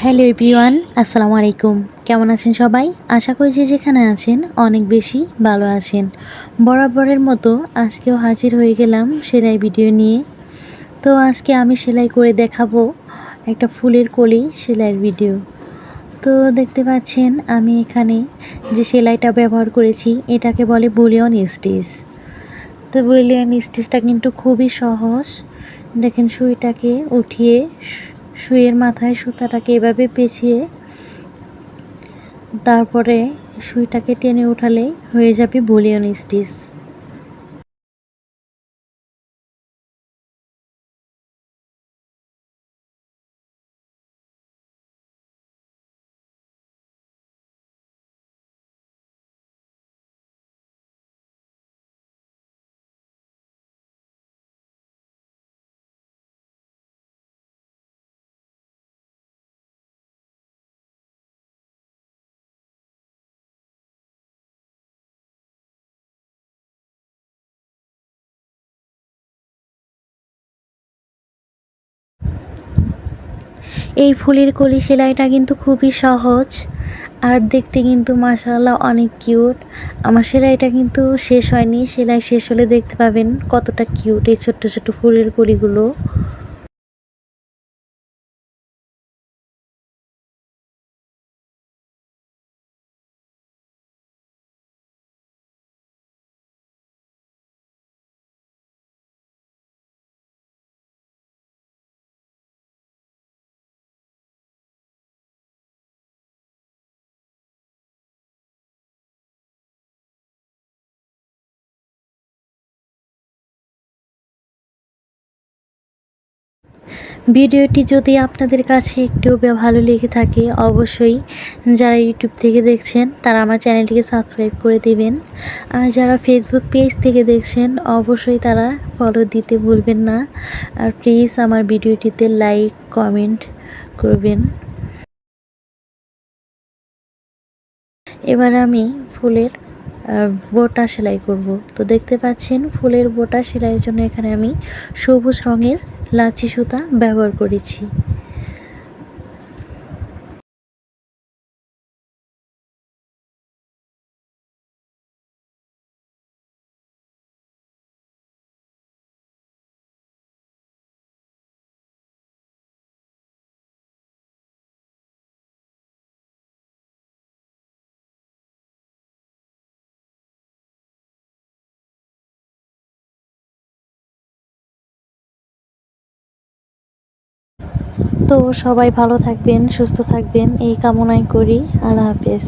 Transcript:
Hello everyone, আসসালামু আলাইকুম। কেমন আছেন সবাই? আশা করি যে যেখানে আছেন অনেক বেশি ভালো আছেন। বরাবরের মতো আজকেও হাজির হয়ে গেলাম সেলাই ভিডিও নিয়ে। তো আজকে আমি সেলাই করে দেখাবো একটা ফুলের কলি সেলাইয়ের ভিডিও। তো দেখতে পাচ্ছেন আমি এখানে যে সেলাইটা ব্যবহার করেছি এটাকে বলে বুলিয়ন স্টিচ। তো বুলিয়ন স্টিচটা কিন্তু খুবই সহজ। দেখেন সুইটাকে উঠিয়ে সুইয়ের মাথায় সুতাটাকে এভাবে পেঁচিয়ে তারপরে সুইটাকে টেনে উঠালেই হয়ে যাবে বুলিয়ন স্টিচ। এই ফুলের কলি সেলাইটা কিন্তু খুবই সহজ আর দেখতে কিন্তু মাশাআল্লাহ অনেক কিউট। আমার সেলাইটা কিন্তু শেষ হয়নি, সেলাই শেষ হলে দেখতে পাবেন কতটা কিউট এই ছোট্ট ছোট্ট ফুলের কলিগুলো। ভিডিওটি যদি আপনাদের কাছে একটু ভালো লেগে থাকে অবশ্যই যারা ইউটিউব থেকে দেখছেন তারা আমার চ্যানেলটিকে সাবস্ক্রাইব করে দিবেন। আর যারা ফেসবুক পেজ থেকে দেখছেন অবশ্যই তারা ফলো দিতে ভুলবেন না। আর প্লিজ আমার ভিডিওটিতে লাইক কমেন্ট করবেন। এবার আমি ফুলের বোটা সেলাই করব। তো দেখতে পাচ্ছেন ফুলের বোটা সেলাইয়ের জন্য এখানে আমি সবুজ রঙের লাচি সুতা ব্যবহার করেছি। তো সবাই ভালো থাকবেন, সুস্থ থাকবেন এই কামনাই করি। আল্লাহ হাফেজ।